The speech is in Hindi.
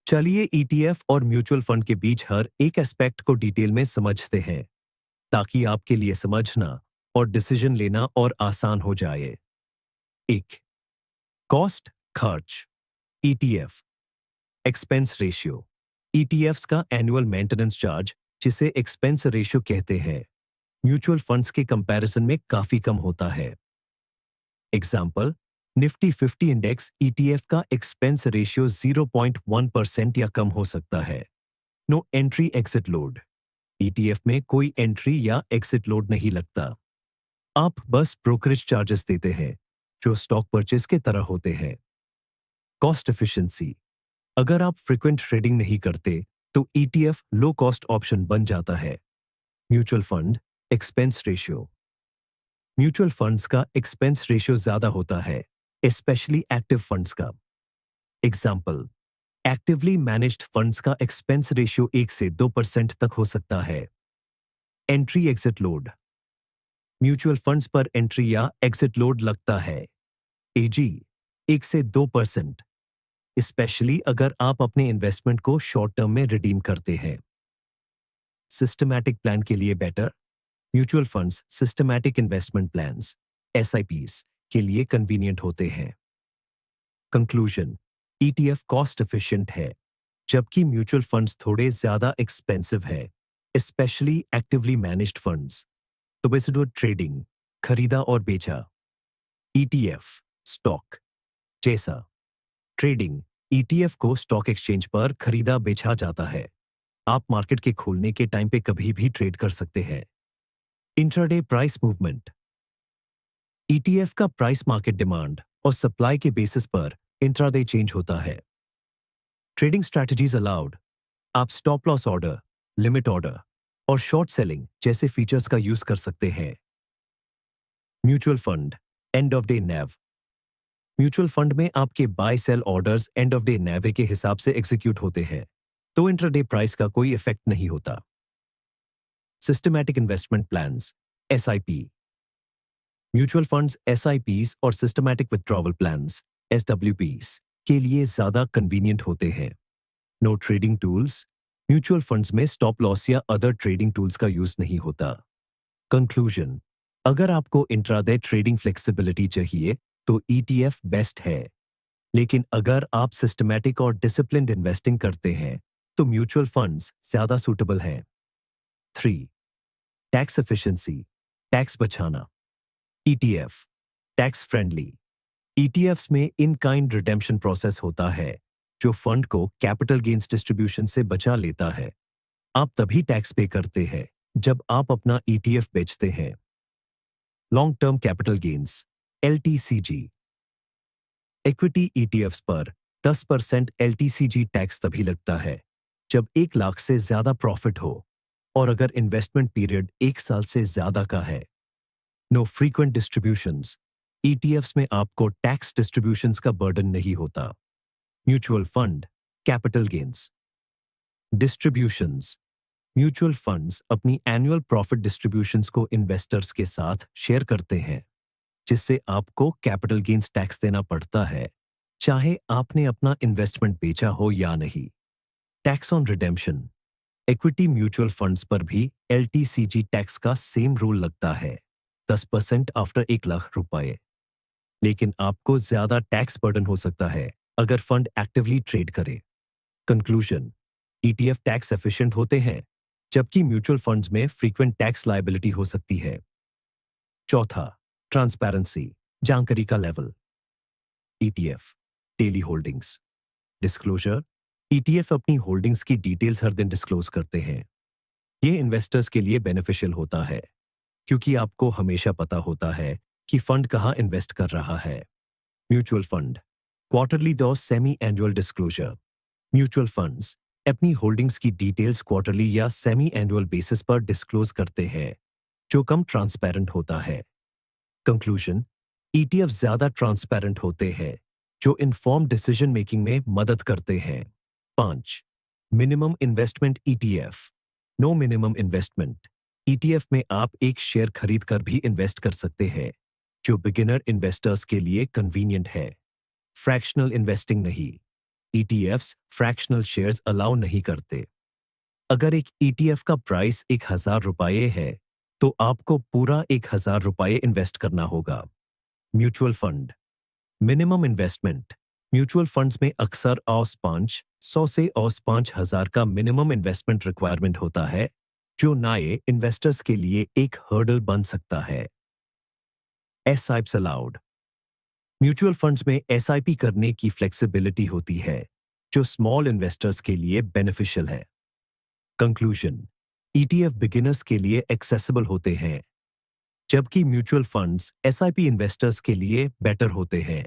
चलिए ईटीएफ और म्यूचुअल फंड के बीच हर एक एस्पेक्ट को डिटेल में समझते हैं ताकि आपके लिए समझना और डिसीजन लेना और आसान हो जाए। एक, कॉस्ट खर्च। ETF expense ratio. ईटीएफ्स का एनुअल मेंटेनेंस चार्ज, जिसे एक्सपेंस रेशियो कहते हैं, म्यूचुअल फंड्स के कंपैरिजन में काफी कम होता है। एग्जाम्पल, निफ्टी 50 इंडेक्स ईटीएफ का एक्सपेंस रेशियो 0.1% या कम हो सकता है। No entry exit load. ETF में कोई एंट्री या एग्जिट लोड नहीं लगता। आप बस ब्रोकरेज चार्जेस देते हैं जो स्टॉक परचेज के तरह होते हैं। Cost efficiency. अगर आप फ्रीक्वेंट ट्रेडिंग नहीं करते तो ईटीएफ लो कॉस्ट ऑप्शन बन जाता है। Mutual fund expense ratio. Mutual funds का एक्सपेंस रेशियो ज्यादा होता है, स्पेशली एक्टिव फंड्स का। एग्जाम्पल, एक्टिवली मैनेज्ड फंड्स का एक्सपेंस रेशियो 1 से 2% तक हो सकता है। Entry exit load. Mutual funds पर एंट्री या एग्जिट लोड लगता है। एजी 1 से 2%, स्पेशली अगर आप अपने इन्वेस्टमेंट को शॉर्ट टर्म में रिडीम करते हैं। सिस्टमैटिक प्लान के लिए better. Mutual funds systematic investment plans SIPs के लिए कन्वीनियंट होते हैं। कंक्लूजन, ईटीएफ कॉस्ट एफिशिएंट है जबकि म्यूचुअल फंड्स थोड़े ज्यादा एक्सपेंसिव है, स्पेशली एक्टिवली मैनेज्ड फंड्स। तो वैसे जो ट्रेडिंग, खरीदा और बेचा। ईटीएफ स्टॉक जैसा। ट्रेडिंग, ईटीएफ को स्टॉक एक्सचेंज पर खरीदा बेचा जाता है। आप मार्केट के खोलने के टाइम पे कभी भी ट्रेड कर सकते हैं। Intraday price movement. ईटीएफ का प्राइस मार्केट डिमांड और सप्लाई के बेसिस पर इंट्राडे चेंज होता है। Trading strategies allowed. आप stop loss order, limit order और शॉर्ट सेलिंग जैसे फीचर्स का यूज कर सकते हैं। Mutual fund end of day NAV. Mutual fund में आपके buy sell orders end of day NAV के हिसाब से एग्जीक्यूट होते हैं, तो इंट्राडे प्राइस का कोई इफेक्ट नहीं होता। Systematic investment plans SIP. Mutual funds SIPs और सिस्टमैटिक विथड्रॉवल प्लान्स एसडब्ल्यूपीस के लिए ज्यादा कन्वीनियंट होते हैं। No trading tools. Mutual funds में स्टॉप लॉस या अदर ट्रेडिंग टूल्स का यूज नहीं होता। कंक्लूजन, अगर आपको इंट्राडे ट्रेडिंग फ्लेक्सिबिलिटी चाहिए तो ईटीएफ बेस्ट है, लेकिन अगर आप सिस्टमैटिक और डिसिप्लिन्ड इन्वेस्टिंग करते हैं तो म्यूचुअल फंड्स ज्यादा सूटेबल हैं। 3, टैक्स एफिशिएंसी, टैक्स बचाना। ETF tax friendly. ईटीएफ्स में इन काइंड रिडेम्पशन प्रोसेस होता है जो फंड को कैपिटल गेन्स डिस्ट्रीब्यूशन से बचा लेता है। आप तभी टैक्स पे करते हैं जब आप अपना ईटीएफ बेचते हैं। Long term capital gains LTCG. Equity ETFs पर 10% एलटीसीजी टैक्स तभी लगता है जब 1 लाख से ज्यादा प्रॉफिट हो और अगर इन्वेस्टमेंट पीरियड 1 साल से ज्यादा का है। No frequent distributions. ईटीएफ्स में आपको टैक्स डिस्ट्रीब्यूशंस का बर्डन नहीं होता। Mutual fund capital gains distributions. Mutual funds अपनी एनुअल प्रॉफिट डिस्ट्रीब्यूशंस को इन्वेस्टर्स के साथ शेयर करते हैं, जिससे आपको कैपिटल गेन्स टैक्स देना पड़ता है, चाहे आपने अपना इन्वेस्टमेंट बेचा हो या नहीं। Tax on redemption. Equity mutual funds पर भी एलटीसीजी टैक्स का सेम रूल लगता है, 10% आफ्टर 1 लाख रुपए। लेकिन आपको ज्यादा टैक्स बर्डन हो सकता है अगर फंड एक्टिवली ट्रेड करे। कंक्लूजन, ईटीएफ टैक्स एफिशिएंट होते हैं जबकि म्यूचुअल फंड्स में फ्रीक्वेंट टैक्स लायबिलिटी हो सकती है। चौथा, ट्रांसपेरेंसी, जानकारी का level. ETF daily holdings disclosure. ETF अपनी होल्डिंग्स की डिटेल्स हर दिन डिस्क्लोज करते हैं। ये इन्वेस्टर्स के लिए बेनिफिशियल होता है क्योंकि आपको हमेशा पता होता है कि फंड कहां इन्वेस्ट कर रहा है। म्यूचुअल फंड क्वार्टरली दो semi annual disclosure. Mutual funds अपनी होल्डिंग्स की डिटेल्स क्वार्टरली या सेमी एनुअल बेसिस पर डिस्क्लोज करते हैं, जो कम ट्रांसपेरेंट होता है। कंक्लूजन, ईटीएफ ज्यादा ट्रांसपेरेंट होते हैं, जो इन्फॉर्म डिसीजन मेकिंग में मदद करते हैं। 5, minimum investment ETF. No minimum investment. ETF में आप एक शेयर खरीद कर भी इन्वेस्ट कर सकते हैं, जो बिगिनर इन्वेस्टर्स के लिए कन्वीनियंट है। फ्रैक्शनल इन्वेस्टिंग नहीं। ETFs फ्रैक्शनल शेयर्स अलाउ नहीं करते। अगर एक ETF का प्राइस 1000 रुपये है, तो आपको पूरा 1000 रुपये इन्वेस्ट करना होगा। Mutual fund minimum investment mutual funds में अक्सर औस 500 से औस 5000 का मिनिमम इन्वेस्टमेंट रिक्वायरमेंट होता है, जो नए इन्वेस्टर्स के लिए एक हर्डल बन सकता है। SIPs अलाउड म्यूचुअल फंड्स में SIP करने की फ्लेक्सिबिलिटी होती है, जो स्मॉल इन्वेस्टर्स के लिए बेनिफिशियल है। कंक्लूजन ETF बिगिनर्स के लिए एक्सेसिबल होते हैं, जबकि म्यूचुअल फंड्स SIP इन्वेस्टर्स के लिए बेटर होते हैं।